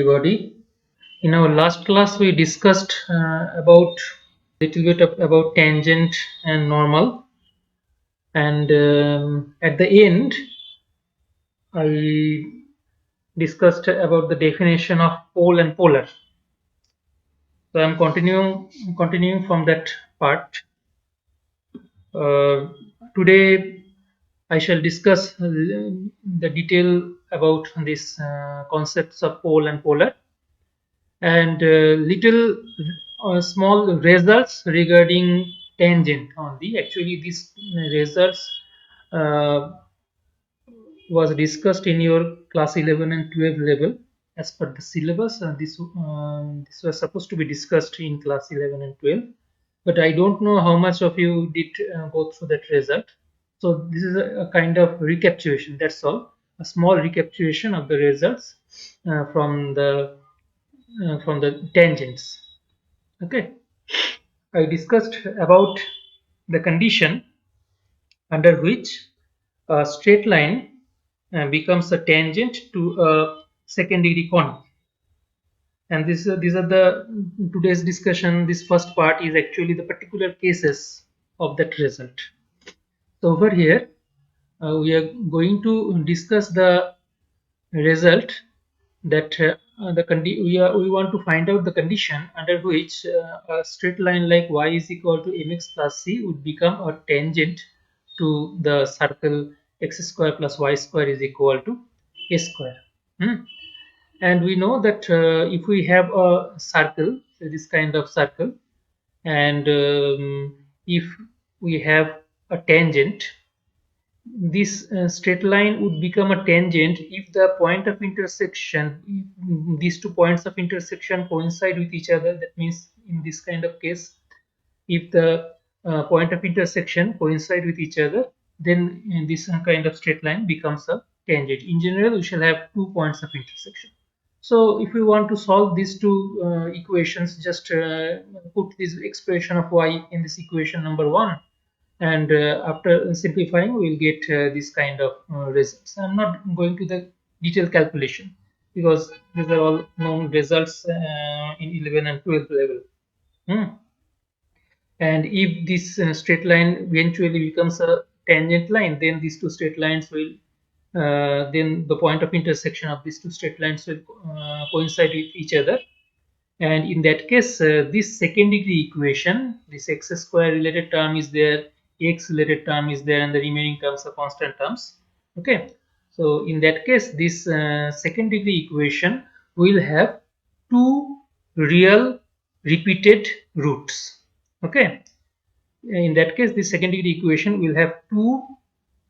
everybody. In our last class, we discussed about little bit about tangent and normal, and at the end, I discussed about the definition of pole and polar. So I'm continuing from that part. Today, I shall discuss the detail about this concepts of pole and polar, and little small results regarding tangent only. Actually, these results uh, was discussed in your class 11 and 12 level as per the syllabus. This was supposed to be discussed in class 11 and 12, but I don't know how much of you did go through that result. So this is a kind of recapitulation. That's all. A small recapitulation of the results from the tangents. Okay, I discussed about the condition under which a straight line becomes a tangent to a second degree conic. And these are the today's discussion. This first part is actually the particular cases of that result. So over here, we are going to discuss the result that we want to find out the condition under which a straight line like y is equal to mx plus c would become a tangent to the circle x square plus y square is equal to a square. And we know that if we have a circle, so this kind of circle, and if we have a tangent, this straight line would become a tangent if the point of intersection, these 2 points of intersection coincide with each other. That means in this kind of case, if the point of intersection coincide with each other, then this kind of straight line becomes a tangent. In general, we shall have 2 points of intersection. So if we want to solve these two equations, just put this expression of y in this equation number 1, and after simplifying we'll get this kind of results. I'm not going to the detailed calculation because these are all known results in 11 and 12 level. And if this straight line eventually becomes a tangent line, then these two straight lines will then the point of intersection of these two straight lines will coincide with each other. And in that case, this second degree equation, this x square related term is there, x related term is there, and the remaining terms are constant terms. Okay, so in that case, this second degree equation will have two real repeated roots. Okay, in that case, the second degree equation will have two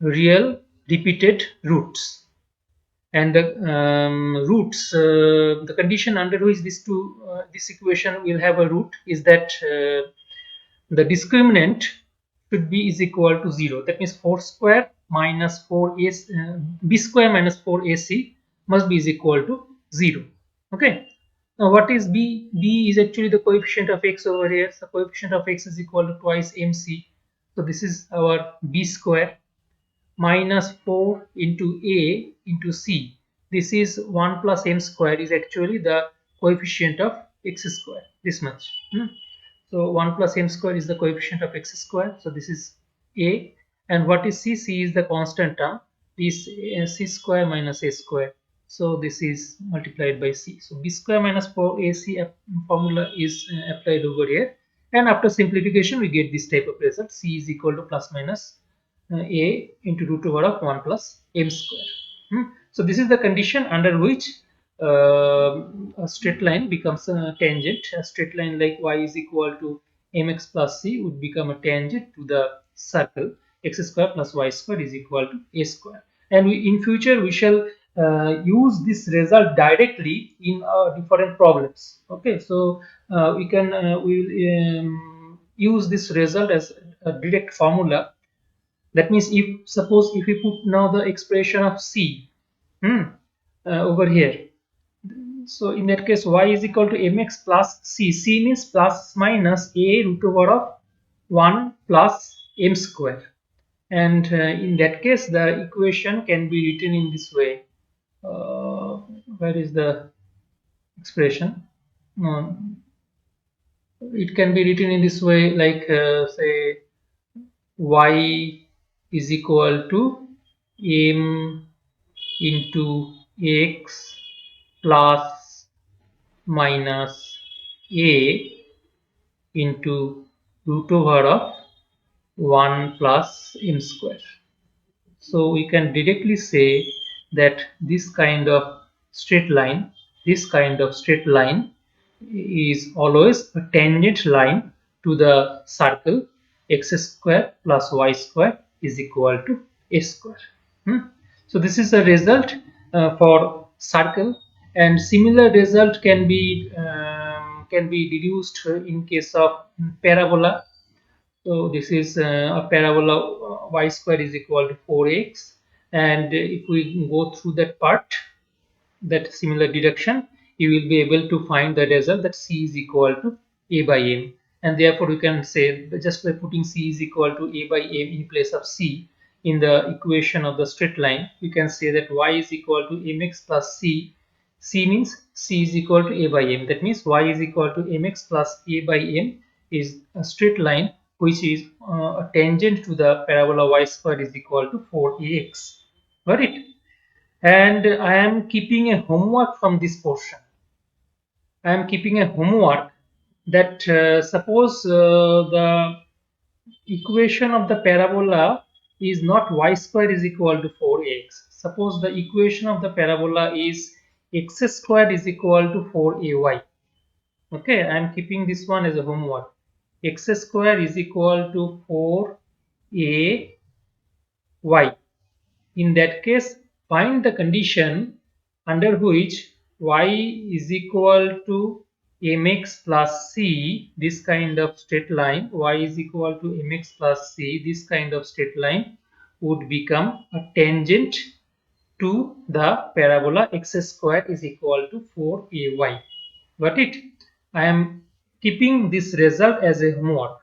real repeated roots. And the roots, the condition under which this equation will have a root is that the discriminant should be is equal to 0. That means 4 square minus 4ac, b square minus 4ac must be is equal to 0. Okay. Now what is b? B is actually the coefficient of x over here. So coefficient of x is equal to twice mc. So this is our b square minus 4 into a into c. This is 1 plus m square is actually the coefficient of x square. This much. So 1 plus m square is the coefficient of x square. So this is a. And what is c? C is the constant term. This c square minus a square. So this is multiplied by c. So b square minus 4ac formula is applied over here. And after simplification, we get this type of result. C is equal to plus minus a into root over of 1 plus m square. So this is the condition under which a straight line becomes a tangent. A straight line like y is equal to mx plus c would become a tangent to the circle x square plus y square is equal to a square. And in future we shall use this result directly in different problems. Okay, so we will use this result as a direct formula. That means if suppose if we put now the expression of c over here, so in that case y is equal to mx plus c. C means plus minus a root over of 1 plus m square, and in that case the equation can be written in this way. Where is the expression. It can be written in this way, like say y is equal to m into x plus minus a into root over of 1 plus m square. So we can directly say that this kind of straight line is always a tangent line to the circle x square plus y square is equal to a square. Hmm? So this is a result for circle, and similar result can be deduced in case of parabola. So this is a parabola y square is equal to 4x, and if we go through that part, that similar deduction, you will be able to find the result that c is equal to a by m, and therefore you can say that just by putting c is equal to a by m in place of c in the equation of the straight line, you can say that y is equal to mx plus c. C means c is equal to a by m. That means y is equal to mx plus a by m is a straight line which is a tangent to the parabola y square is equal to 4ax. Got it? And I am keeping a homework from this portion. I am keeping a homework that suppose the equation of the parabola is not y square is equal to 4x. Suppose the equation of the parabola is x square is equal to 4ay. Okay, I am keeping this one as a homework. X square is equal to 4ay. In that case, find the condition under which y is equal to mx plus c, this kind of straight line, y is equal to mx plus c, this kind of straight line would become a tangent to the parabola x square is equal to 4ay. Got it? I am keeping this result as a homework.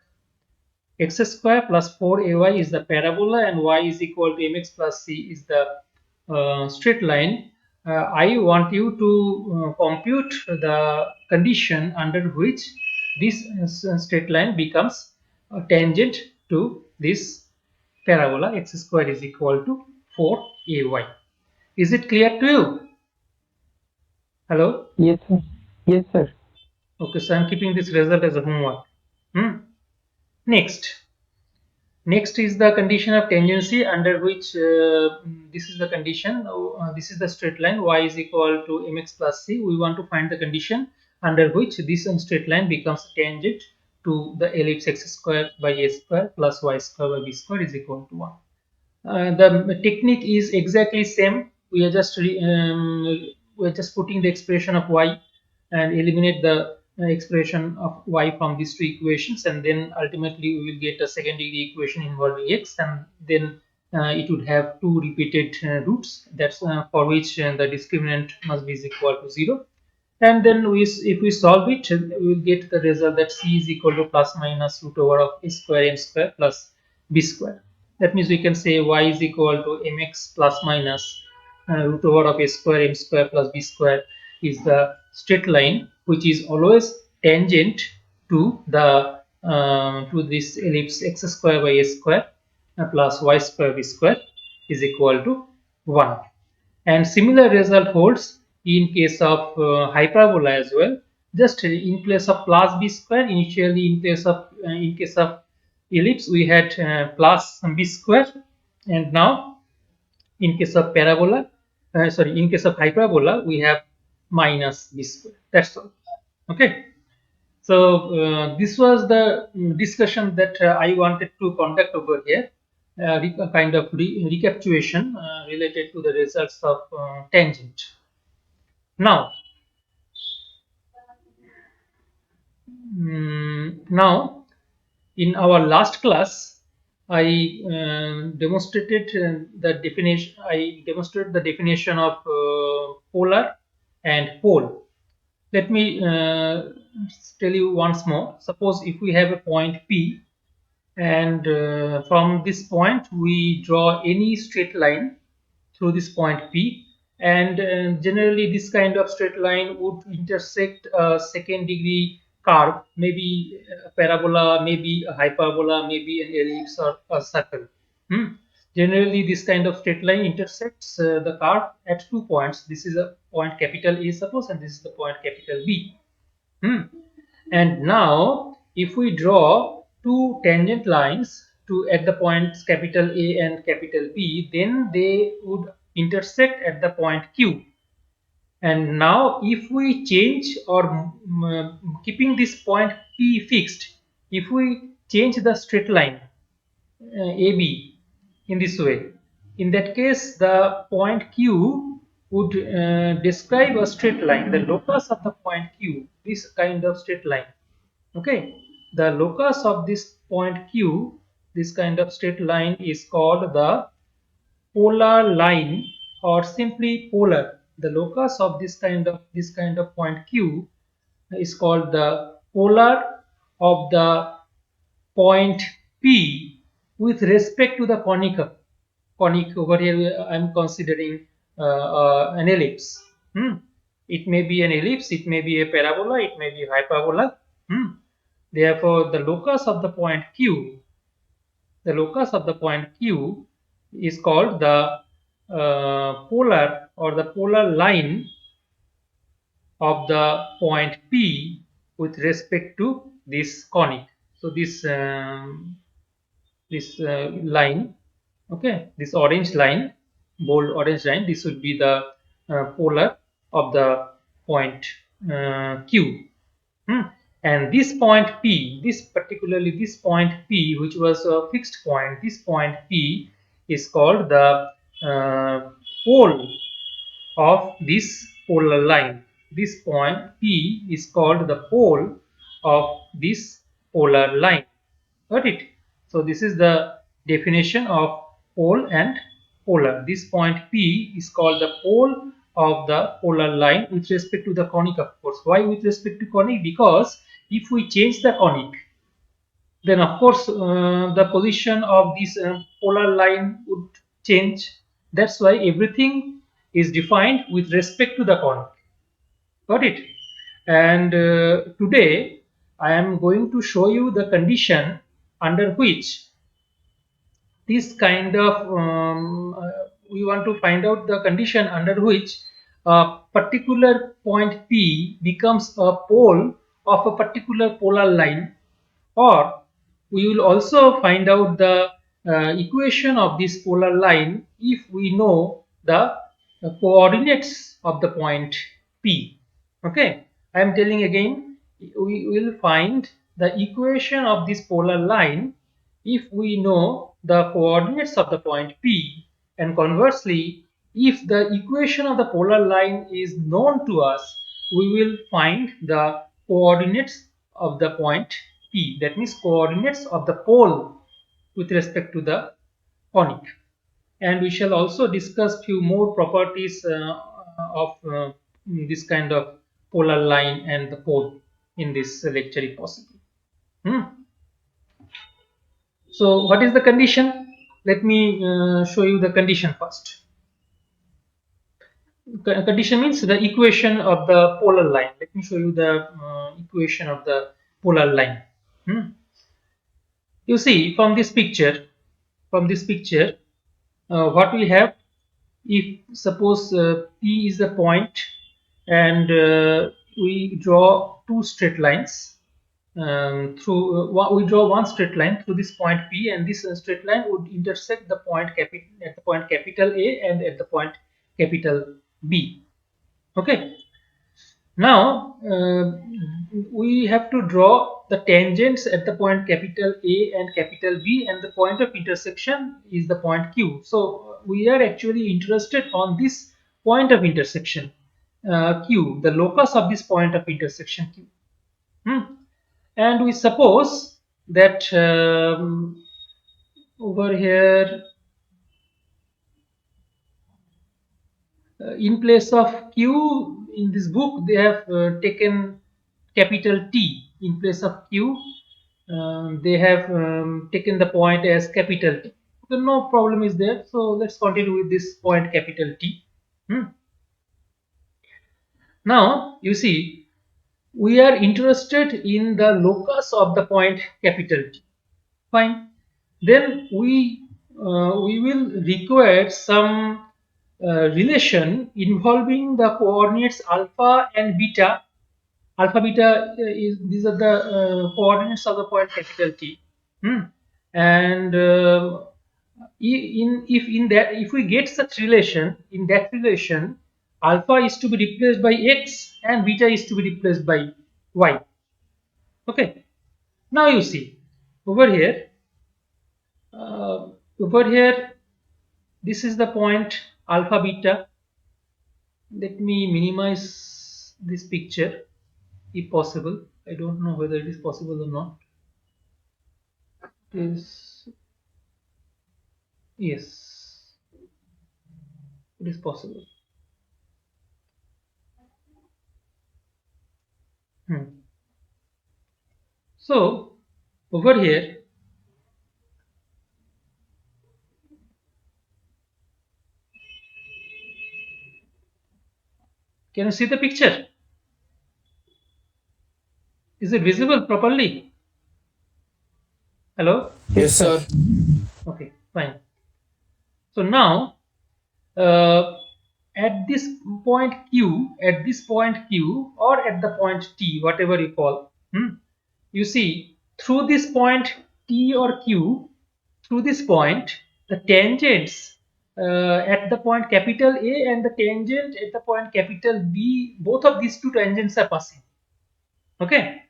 X square plus 4ay is the parabola and y is equal to mx plus c is the straight line. I want you to compute the condition under which this straight line becomes a tangent to this parabola x square is equal to 4ay. Is it clear to you? Hello? Yes, sir. Yes, sir. Okay, so I'm keeping this result as a homework. Next. Next is the condition of tangency under which this is the condition, this is the straight line y is equal to mx plus c. We want to find the condition under which this straight line becomes tangent to the ellipse x square by a square plus y square by b square is equal to 1. The technique is exactly same. We are just putting the expression of y and eliminate the expression of y from these two equations, and then ultimately we will get a second degree equation involving x, and then it would have two repeated roots. That's for which the discriminant must be is equal to 0, and then if we solve it, we will get the result that c is equal to plus minus root over of a square m square plus b square. That means we can say y is equal to mx plus minus root over of a square m square plus b square is the straight line which is always tangent to the to this ellipse x square by a square plus y square b square is equal to 1. And similar result holds in case of hyperbola as well. Just in place of plus b square, initially in case of ellipse we had plus b square, and now in case of parabola, in case of hyperbola we have minus b square. That's all. Okay. So this was the discussion that I wanted to conduct over here, kind of recapitulation related to the results of tangent. Now, now in our last class, I demonstrated the definition. I demonstrated the definition of polar and pole. Let me tell you once more. Suppose if we have a point P, and from this point we draw any straight line through this point P, and generally this kind of straight line would intersect a second degree curve, maybe a parabola, maybe a hyperbola, maybe an ellipse or a circle. Hmm. Generally this kind of straight line intersects the curve at 2 points. This is a point capital A, suppose, and this is the point capital B. Hmm. And now if we draw two tangent lines to at the points capital A and capital B, then they would intersect at the point Q. And now if we change or keeping this point P fixed, if we change the straight line AB in this way, in that case the point Q would describe a straight line, the locus of the point Q, this kind of straight line. Okay, the locus of this point Q, this kind of straight line, is called the polar line, or simply polar. The locus of this kind of point Q is called the polar of the point P with respect to the conic. Conic over here I am considering an ellipse. It may be an ellipse, it may be a parabola, it may be a hyperbola. Therefore, the locus of the point Q is called the polar or the polar line of the point P with respect to this conic. So this line, okay, this orange line, bold orange line, this would be the polar of the point Q. And this point P, particularly this point P, which was a fixed point, this point P is called the pole of this polar line. This point P is called the pole of this polar line. Got it? So this is the definition of pole and polar. This point P is called the pole of the polar line with respect to the conic, of course. Why with respect to conic? Because if we change the conic, then of course the position of this polar line would change. That's why everything is defined with respect to the conic. Got it? And today I am going to show you the condition under which this kind of we want to find out the condition under which a particular point P becomes a pole of a particular polar line, or we will also find out the equation of this polar line if we know the coordinates of the point P. Okay, I am telling again, we will find the equation of this polar line if we know the coordinates of the point P, and conversely, if the equation of the polar line is known to us, we will find the coordinates of the point P, that means coordinates of the pole with respect to the conic. And we shall also discuss few more properties of this kind of polar line and the pole in this lecture if possible. So what is the condition? Let me show you the condition first. Condition means the equation of the polar line. Let me show you the equation of the polar line. You see from this picture, what we have, if suppose P is the point and we draw two straight lines we draw one straight line through this point P, and this straight line would intersect the point at the point capital A and at the point capital B. Okay, now we have to draw the tangents at the point capital A and capital B, and the point of intersection is the point Q. So we are actually interested on this point of intersection Q, the locus of this point of intersection Q. And we suppose that over here in place of Q in this book they have taken capital T in place of Q. They have taken the point as capital T. So no problem is there. So let's continue with this point capital T. Now you see, we are interested in the locus of the point capital T. Fine. Then we will require some relation involving the coordinates alpha and beta. Alpha beta is these are the coordinates of the point capital T. Hmm. And if we get such relation, in that relation, alpha is to be replaced by x and beta is to be replaced by y. Okay. Now you see over here, uh, over here, this is the point alpha beta. Let me minimize this picture if possible. I don't know whether it is possible or not. It is, yes, it is possible. Hmm. So over here, can you see the picture? Is it visible properly? Hello? Yes, sir. Okay, fine. So now, uh, at this point Q, or at the point T, whatever you call, you see, through this point T or Q, through this point, the tangents at the point capital A and the tangent at the point capital B, both of these two tangents are passing. Okay.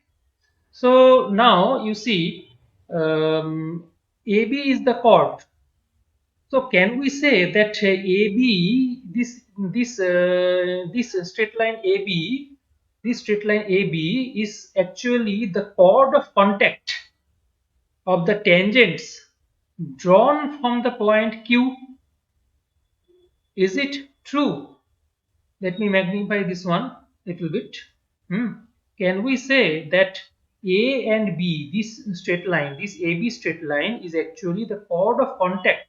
So now you see, AB is the chord. So can we say that AB, this straight line AB, this straight line AB is actually the chord of contact of the tangents drawn from the point Q? Is it true? Let me magnify this one a little bit. Can we say that A and B, this straight line, this AB straight line is actually the chord of contact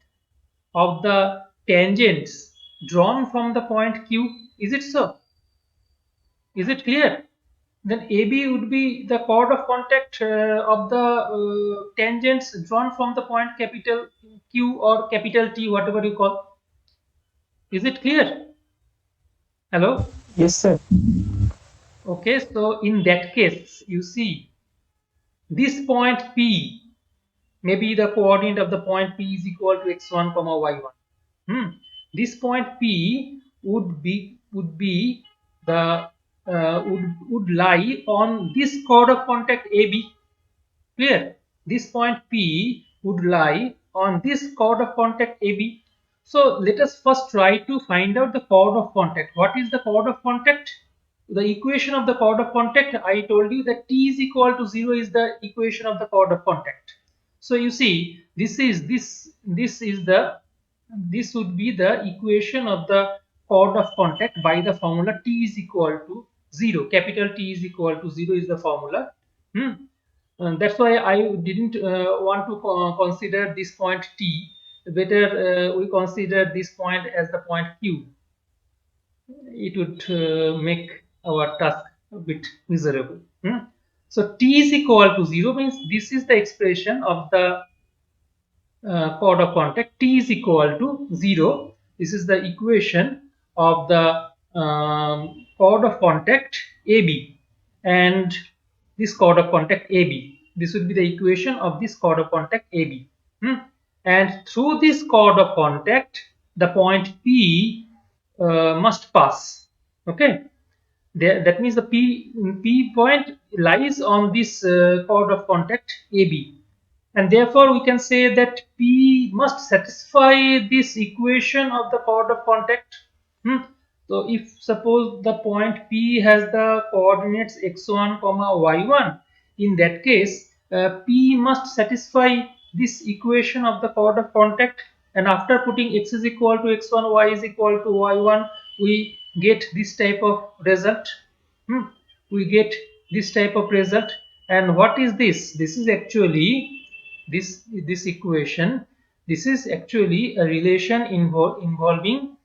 of the tangents drawn from the point Q? Is it so? Is it clear? Then AB would be the chord of contact of the tangents drawn from the point capital Q or capital T, whatever you call. Is it clear? Hello? Yes, sir. Okay, so in that case, you see, this point P, maybe the coordinate of the point P is equal to x1 comma y1. This point P would be the would lie on this chord of contact AB. Clear? This point P would lie on this chord of contact AB. So let us first try to find out the chord of contact. What is the chord of contact? The equation of the chord of contact, I told you that T is equal to 0 is the equation of the chord of contact. So you see, this would be the equation of the chord of contact by the formula T is equal to 0. Capital T is equal to 0 is the formula. That's why I didn't want to consider this point T. Better we consider this point as the point Q. It would make our task a bit miserable. So T is equal to 0 means this is the expression of the chord of contact. T is equal to 0. This is the equation of the chord of contact AB, and this chord of contact AB. This would be the equation of this chord of contact AB. And through this chord of contact, the point P must pass. Okay, that means the P point lies on this chord of contact AB, and therefore we can say that P must satisfy this equation of the chord of contact. So if suppose the point P has the coordinates x1 comma y1, in that case P must satisfy this equation of the chord of contact, and after putting x is equal to x1, y is equal to y1, we get this type of result. We get this type of result. And what is this? This is actually this equation. This is actually a relation involving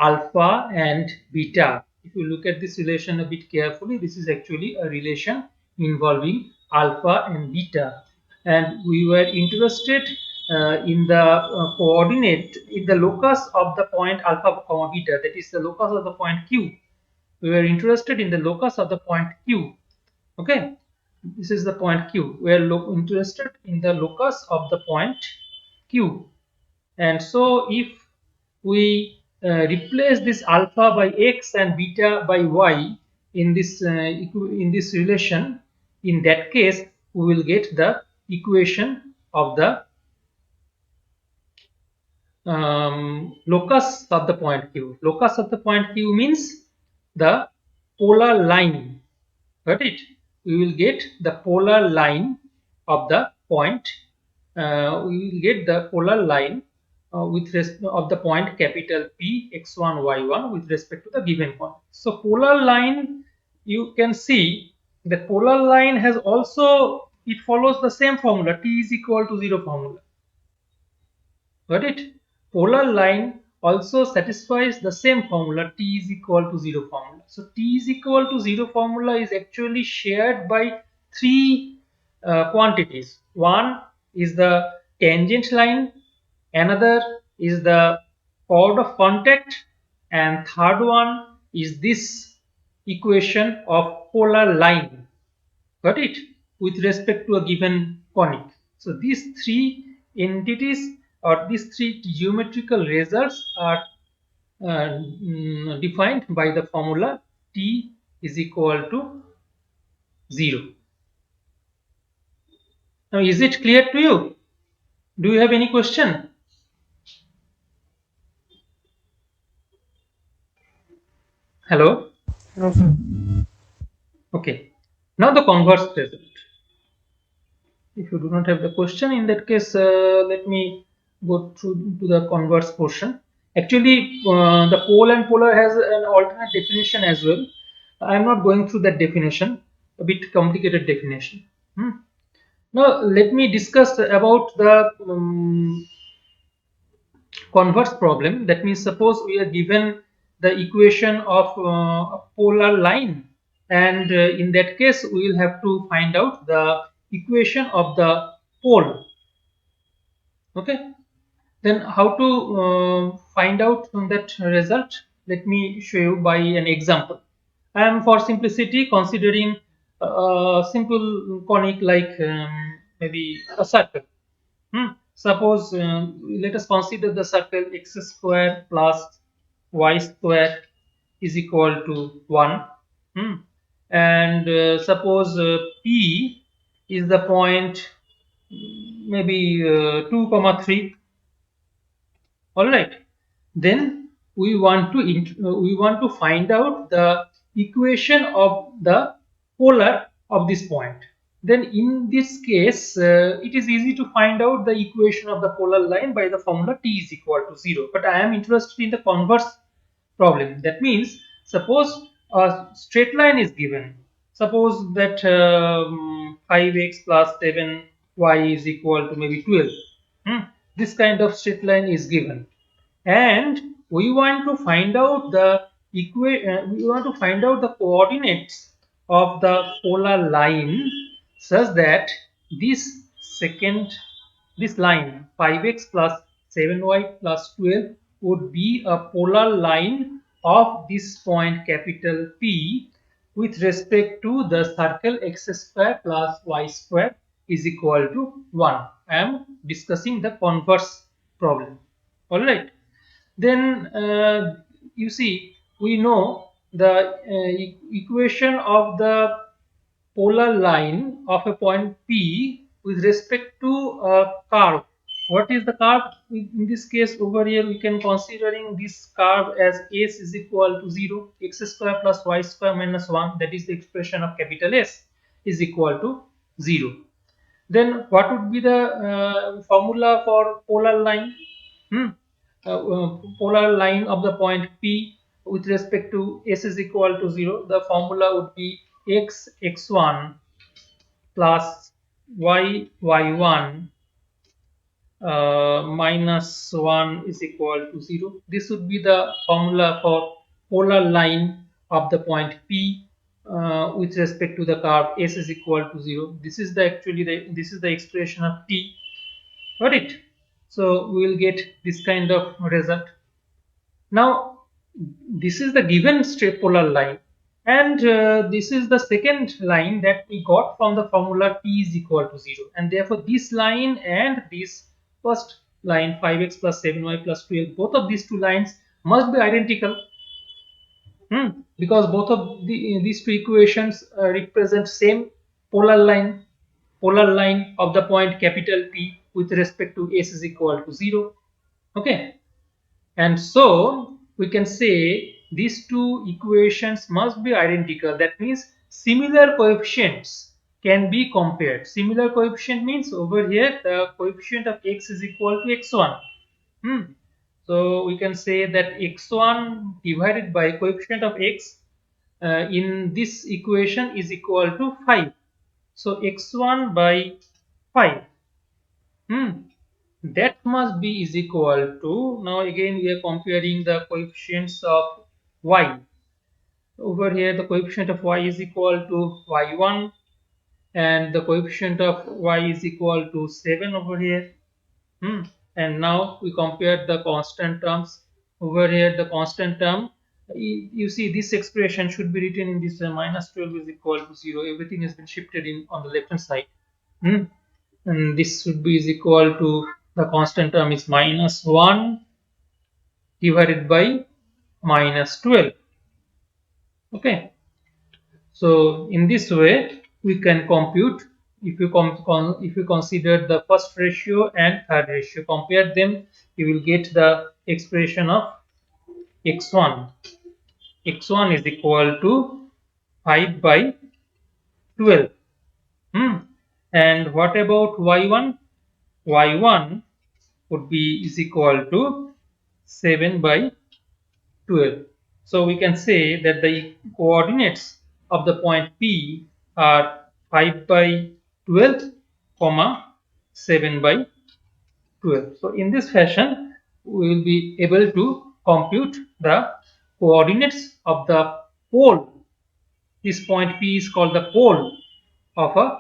alpha and beta. if you look at this relation a bit carefully, this is actually a relation involving alpha and beta, and we were interested in the coordinate in the locus of the point alpha comma beta, that is the locus of the point q. We were interested in the locus of the point q. Okay, this is the point q. We are interested in the locus of the point q, and so if we replace this alpha by x and beta by y in this relation, in that case we will get the equation of the locus of the point q. Locus of the point q means the polar line. Got it? We will get the polar line of the point. We will get the polar line with respect of the point capital P x1 y1 with respect to the given point. So polar line, you can see the polar line has also, it follows the same formula, t is equal to 0 formula. Got it? Polar line also satisfies the same formula, t is equal to 0 formula. So t is equal to 0 formula is actually shared by three quantities. One is the tangent line, another is the chord of contact, and third one is this equation of polar line. Got it? With respect to a given conic. So these three entities or these three geometrical results are defined by the formula t is equal to 0. Now is it clear to you? Do you have any question? Hello? No, sir. Okay. Now the converse result. If you do not have the question, in that case, let me go through to the converse portion. Actually, the pole and polar has an alternate definition as well. I am not going through that definition, a bit complicated definition. Now, let me discuss about the converse problem. That means, suppose we are given the equation of a polar line, and in that case, we will have to find out the equation of the pole. Okay, then how to find out that result? Let me show you by an example. I am, for simplicity, considering a simple conic like maybe a circle. Suppose let us consider the circle x square plus y square is equal to 1. Hmm. And suppose P is the point maybe 2 comma 3. All right, then we want to find out the equation of the polar of this point. Then in this case, it is easy to find out the equation of the polar line by the formula t is equal to 0. But I am interested in the converse problem. That means, suppose a straight line is given. Suppose that 5x plus 7y is equal to maybe 12. This kind of straight line is given, and we want to find out the coordinates of the polar line, such that this second this line 5x plus 7y plus 12 would be a polar line of this point capital P with respect to the circle x square plus y square is equal to 1. I am discussing the converse problem. All right. Then you see, we know the equation of the polar line of a point P with respect to a curve. What is the curve? In this case, over here we can considering this curve as s is equal to 0, x square plus y square minus 1, that is the expression of capital S, is equal to 0. Then what would be the formula for polar line? Hmm? Polar line of the point P with respect to S is equal to 0. The formula would be x1 plus y1 minus 1 is equal to 0. This would be the formula for polar line of the point P with respect to the curve S is equal to 0. This is the this is the expression of T. Got it? So we will get this kind of result. Now this is the given straight polar line, and this is the second line that we got from the formula T is equal to 0, and therefore this line and this first line 5x plus 7y plus 12, both of these two lines must be identical. Because both of these two equations represent same polar line of the point capital P with respect to S is equal to 0. Okay, and so we can say these two equations must be identical. That means similar coefficients can be compared. Similar coefficient means over here the coefficient of x is equal to x1. So we can say that x1 divided by coefficient of x in this equation is equal to 5. So x1 by 5. That must be is equal to, now again we are comparing the coefficients of y. Over here the coefficient of y is equal to y1 and the coefficient of y is equal to 7 over here. And now we compare the constant terms. Over here the constant term, you see this expression should be written in this minus 12 is equal to 0. Everything has been shifted in on the left hand side. And this should be is equal to, the constant term is minus 1 divided by minus 12. Okay, so in this way we can compute. If you consider the first ratio and third ratio, compare them, you will get the expression of x1. x1 is equal to 5 by 12. And what about y1? y1 would be is equal to 7 by 12. So we can say that the coordinates of the point P are 5 by 12, comma 7 by 12. So in this fashion, we will be able to compute the coordinates of the pole. This point P is called the pole of a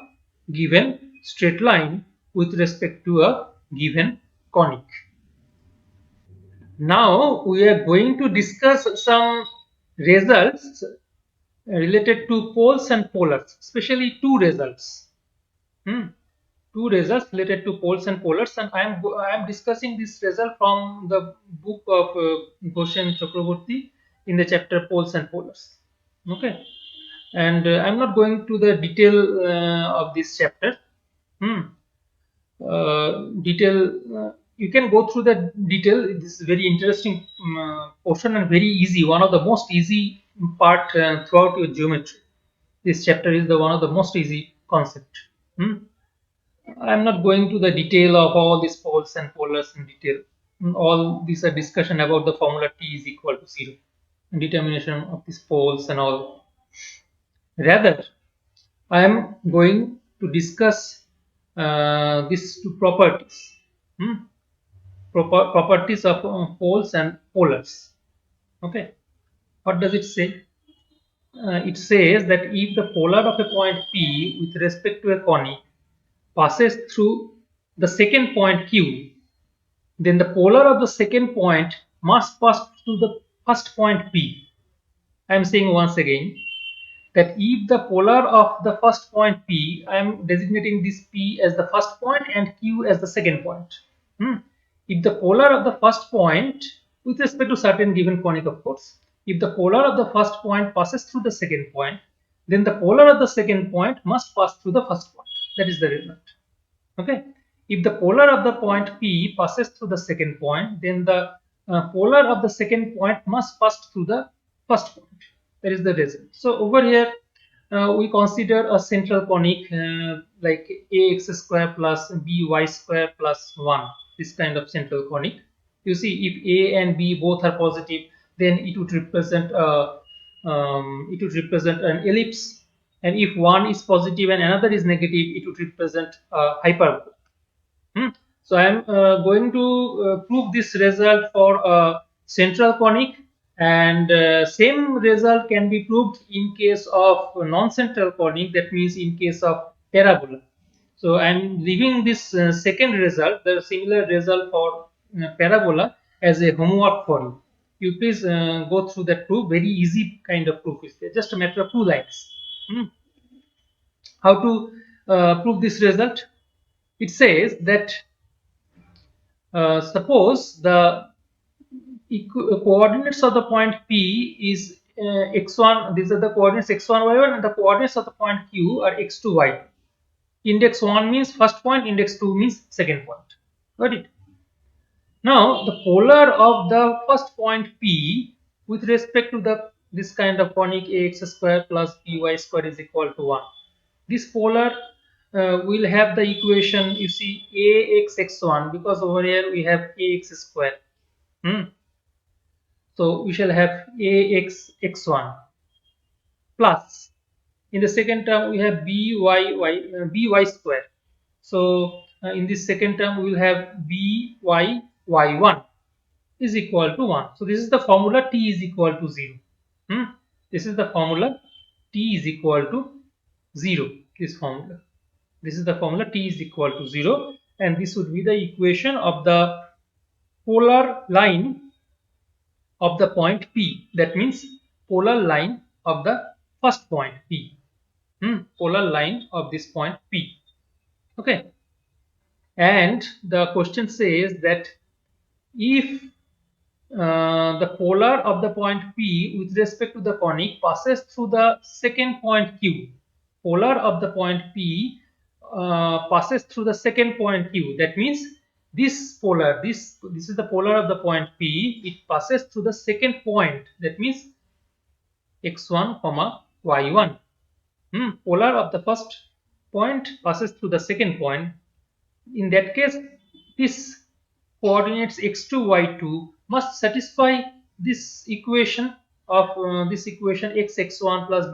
given straight line with respect to a given conic. Now we are going to discuss some results related to poles and polars, especially two results. Two results related to poles and polars, and I am discussing this result from the book of Ghosh Chakraborty in the chapter poles and polars. Okay, and I'm not going to the detail of this chapter. Detail, you can go through the detail. This is very interesting portion and very easy, one of the most easy part throughout your geometry. This chapter is the one of the most easy concept. I'm not going to the detail of all these poles and polars in detail. All these are discussion about the formula T is equal to 0 and determination of these poles and all. Rather, I am going to discuss these two properties. Properties of poles and polars. Okay, what does it say? It says that if the polar of a point P with respect to a conic passes through the second point Q, then the polar of the second point must pass through the first point P. I am saying once again that if the polar of the first point P, I am designating this P as the first point and Q as the second point. If the polar of the first point with respect to certain given conic, of course, if the polar of the first point passes through the second point, then the polar of the second point must pass through the first point. That is the result. Okay, if the polar of the point P passes through the second point, then the polar of the second point must pass through the first point. That is the result. So over here we consider a central conic like ax square plus by square plus 1, this kind of central conic. You see, if a and b both are positive, then it would represent an ellipse, and if one is positive and another is negative, it would represent a hyperbola. So I am going to prove this result for a central conic And same result can be proved in case of non-central conic, that means in case of parabola. So I am leaving this second result, the similar result for parabola, as a homework for you. You please go through that proof. Very easy kind of proof is there, just a matter of 2 lines. Hmm. How to prove this result? It says that suppose the coordinates of the point P is x1. These are the coordinates x1, y1, and the coordinates of the point Q are x2, y2. Index 1 means first point, index 2 means second point. Got it? Now the polar of the first point P with respect to the this kind of conic ax square plus by square is equal to 1. This polar will have the equation, you see, ax x1, because over here we have ax square. So we shall have ax x1 plus, in the second term we have by square. So in this second term we will have by y1 is equal to 1. So this is the formula t is equal to 0. This is the formula t is equal to 0. This formula. This is the formula t is equal to 0, and this would be the equation of the polar line of the point P. That means polar line of the first point P. Polar line of this point P. Okay. And the question says that if the polar of the point P with respect to the conic passes through the second point Q. Polar of the point P passes through the second point Q. That means this polar, this is the polar of the point P. It passes through the second point. That means x1, y1. Polar of the first point passes through the second point. In that case, this coordinates x2, y2 must satisfy this equation of x1 plus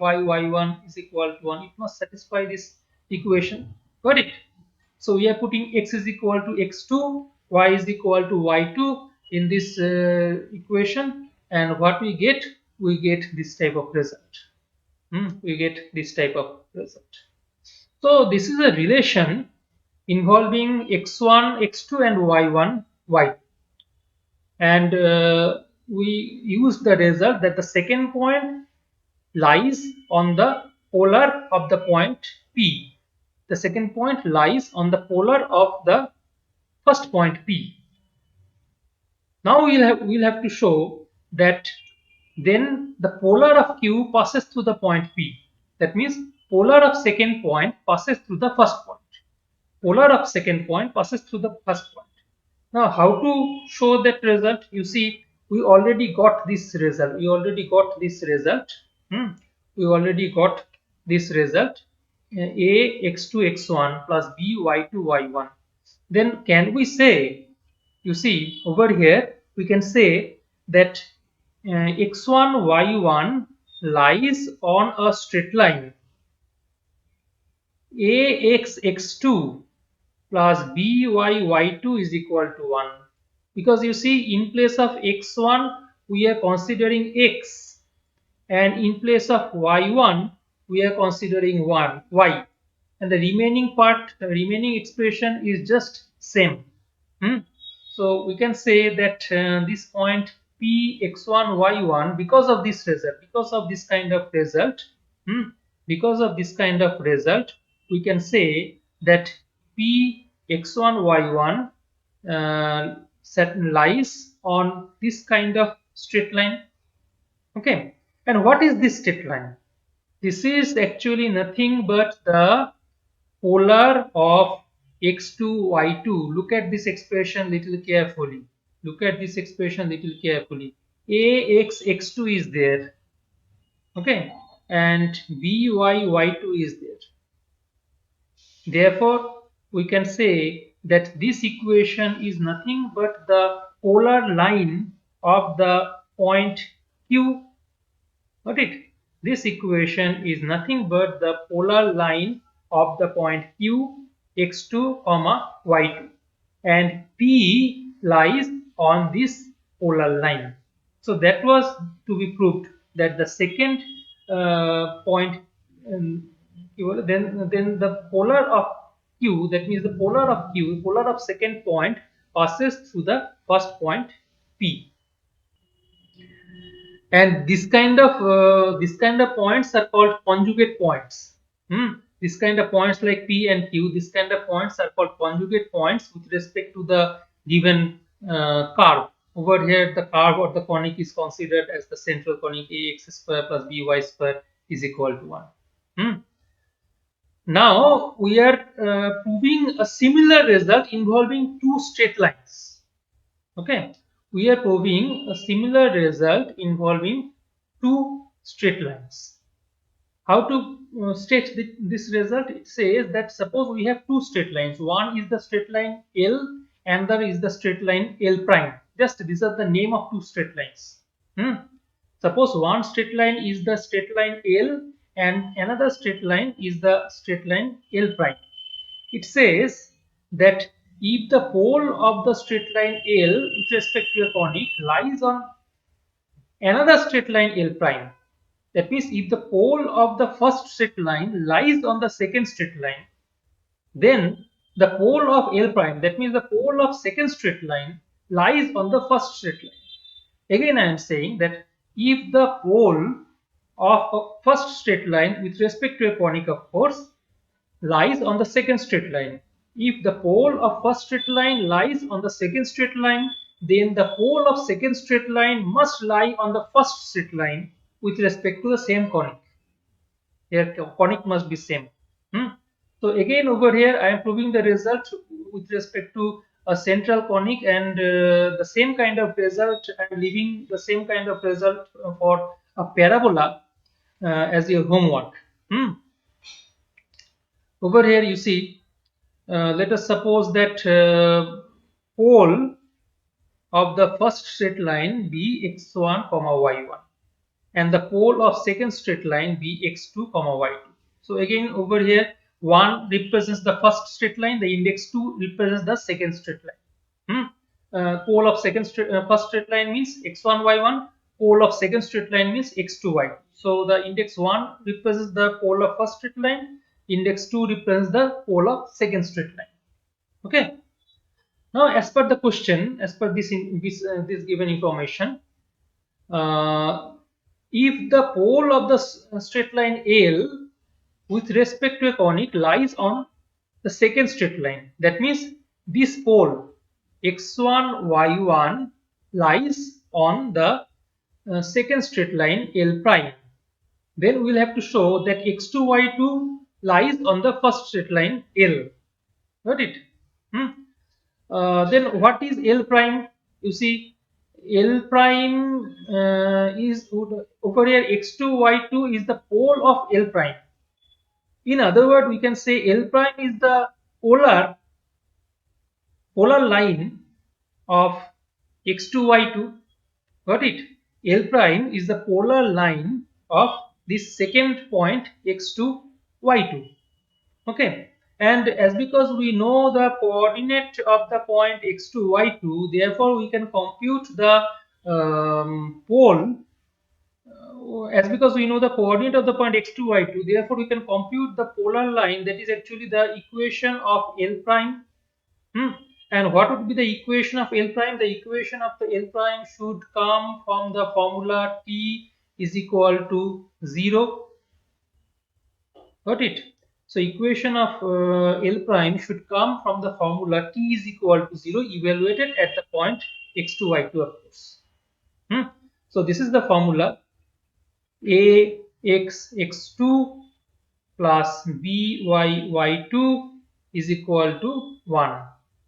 y1 is equal to 1. It must satisfy this equation. Got it? So we are putting x is equal to x2, y is equal to y2 in this equation, and what we get? We get this type of result. We get this type of result. So this is a relation involving x1, x2 and y1, y. And we use the result that the second point lies on the polar of the point P. The second point lies on the polar of the first point P. Now we'll have to show that then the polar of Q passes through the point P. That means polar of second point passes through the first point. Polar of second point passes through the first point. Now how to show that result? You see, we already got this result. We already got this result. We already got this result. A x2 x1 plus b y2 y1. Then can we say, you see over here we can say that x1 y1 lies on a straight line. Ax x2 plus by y2 is equal to 1, because you see in place of x1 we are considering x, and in place of y1 we are considering y, and the remaining part, the remaining expression is just same. So we can say that this point p x1 y1, because of this result, because of this kind of result, because of this kind of result, we can say that p x1 y1 lies on this kind of straight line. Okay, and what is this straight line? This is actually nothing but the polar of x2 y2. Look at this expression little carefully. Look at this expression little carefully. Ax x2 is there, okay, and by y2 is there. Therefore we can say that this equation is nothing but the polar line of the point Q. Got it? This equation is nothing but the polar line of the point Q, x2, y2, and P lies on this polar line. So that was to be proved that the second point, um, then the polar of Q, that means the polar of Q, polar of second point passes through the first point P, and this kind of points are called conjugate points. This kind of points like P and Q, this kind of points are called conjugate points with respect to the given curve. Over here, the curve or the conic is considered as the central conic. Ax square plus by square is equal to 1. Hmm. Now we are proving a similar result involving two straight lines. Okay, we are proving a similar result involving two straight lines. How to state this result? It says that suppose we have two straight lines. One is the straight line L, and other is the straight line L prime. Just these are the name of two straight lines. Suppose one straight line is the straight line L and another straight line is the straight line L prime. It says that if the pole of the straight line L with respect to a conic lies on another straight line L prime, that means if the pole of the first straight line lies on the second straight line, then the pole of L prime, that means the pole of second straight line, lies on the first straight line. Again, I am saying that if the pole of a first straight line with respect to a conic, of course, lies on the second straight line. If the pole of first straight line lies on the second straight line, then the pole of second straight line must lie on the first straight line with respect to the same conic. Here conic must be same. So again over here I am proving the result with respect to a central conic, and the same kind of result I am leaving the same kind of result for a parabola as your homework. Over here you see, let us suppose that pole of the first straight line be x1 comma y1 and the pole of second straight line be x2 comma y2. So again over here 1 represents the first straight line, the index 2 represents the second straight line. Pole of first straight line means x1 y1, pole of second straight line means x2 y2. So the index 1 represents the pole of first straight line, index 2 represents the pole of second straight line. Okay. Now as per the question, as per this given information, uh, if the pole of the straight line L with respect to a conic lies on the second straight line, that means this pole x1 y1 lies on the second straight line L prime, then we will have to show that x2 y2 lies on the first straight line L. Got it? Then what is L prime? You see, L prime is over here, x2 y2 is the pole of L prime. In other words, we can say L prime is the polar line of x2 y2. Got it? L prime is the polar line of this second point x2 y2. Okay, and as because we know the coordinate of the point x2 y2, therefore we can compute the pole. As because we know the coordinate of the point x2 y2, therefore we can compute the polar line, that is actually the equation of L prime. And what would be the equation of L prime? The equation of the L prime should come from the formula T is equal to 0. Got it? So equation of L prime should come from the formula T is equal to 0 evaluated at the point x2 y2, of course. So this is the formula: a x x2 plus b y y2 is equal to 1.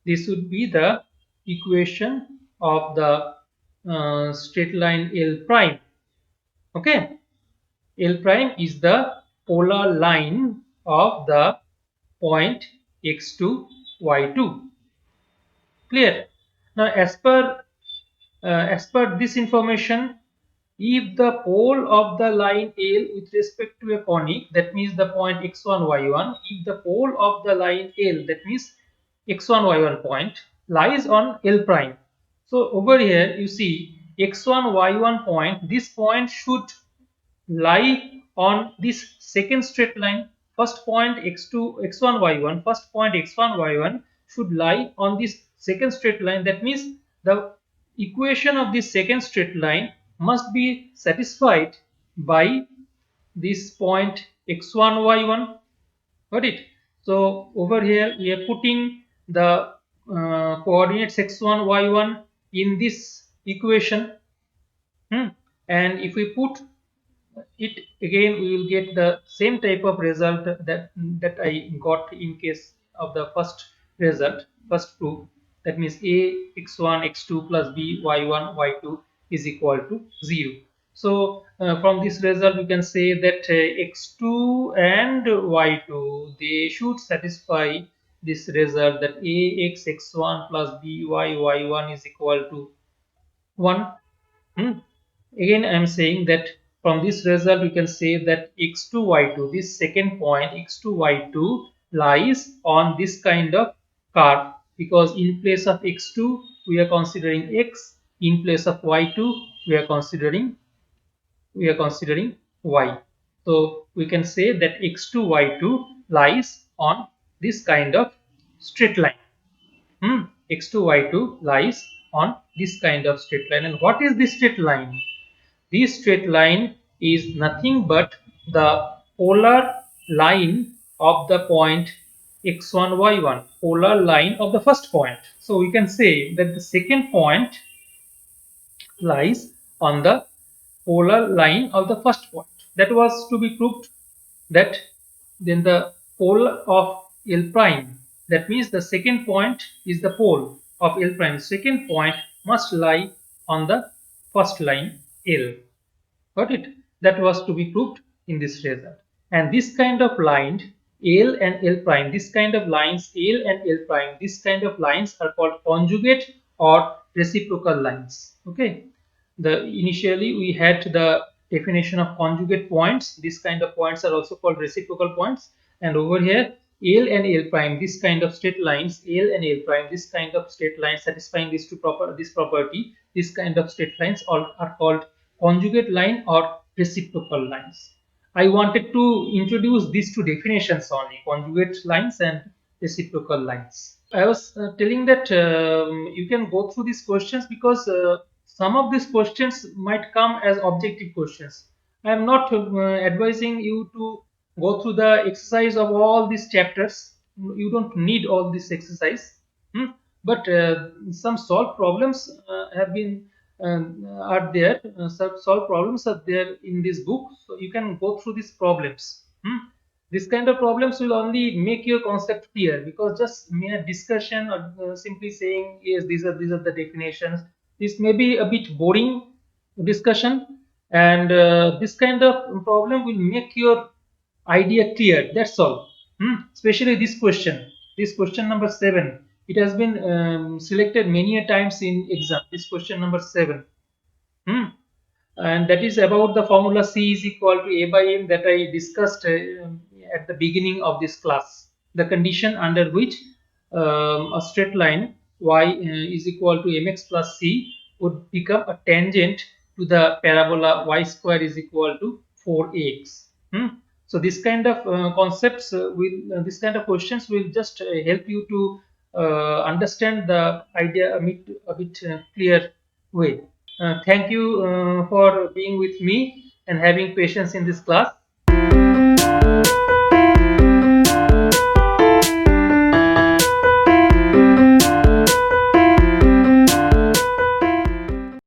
This would be the equation of the straight line L prime. Okay, L prime is the polar line of the point x2 y2. Clear? Now as per this information, if the pole of the line L with respect to a conic, that means the point x1 y1, if the pole of the line L, that means x1 y1 point, lies on L prime. So over here you see x1 y1 point, this point should lie on this second straight line. First point x2 x1 y1, first point x1 y1 should lie on this second straight line. That means the equation of this second straight line must be satisfied by this point x1 y1. Got it? So over here we are putting the coordinates x1 y1 in this equation. And if we put it again, we will get the same type of result that I got in case of the first result, first proof. That means a x1 x2 plus b y1 y2 is equal to 0. So from this result we can say that x2 and y2, they should satisfy this result, that ax x1 plus by y1 is equal to 1. Hmm. Again, I am saying that from this result, we can say that x2, y2, this second point, x2, y2 lies on this kind of curve, because in place of x2, we are considering x, in place of y2, we are considering y. So we can say that x2, y2 lies on this kind of straight line. X2, y2 lies on this kind of straight line. And what is this straight line? This straight line is nothing but the polar line of the point x1, y1, polar line of the first point. So we can say that the second point lies on the polar line of the first point. That was to be proved, that then the pole of L prime, that means the second point is the pole of L prime. Second point must lie on the first line L. Got it? That was to be proved in this result. And this kind of line L and L prime, this kind of lines L and L prime, this kind of lines are called conjugate or reciprocal lines. Okay. The initially we had the definition of conjugate points. This kind of points are also called reciprocal points. And over here L and L prime, this kind of straight lines L and L prime, this kind of straight lines satisfying this property, this kind of straight lines all are called conjugate line or reciprocal lines. I wanted to introduce these two definitions only, conjugate lines and reciprocal lines. I was telling that you can go through these questions, because some of these questions might come as objective questions. I am not advising you to go through the exercise of all these chapters. You don't need all this exercise. But some solved problems have been are there. Some solved problems are there in this book, so you can go through these problems. This kind of problems will only make your concept clear, because just mere discussion or simply saying yes, these are the definitions, this may be a bit boring discussion. And this kind of problem will make your idea clear, that's all. Especially this question number 7, it has been selected many a times in exam, this question number 7. Hmm. And that is about the formula C is equal to A by M that I discussed at the beginning of this class. The condition under which a straight line y is equal to mx plus c would become a tangent to the parabola y square is equal to 4ax. So this kind of concepts this kind of questions will just help you to understand the idea a bit clear way. Thank you for being with me and having patience in this class.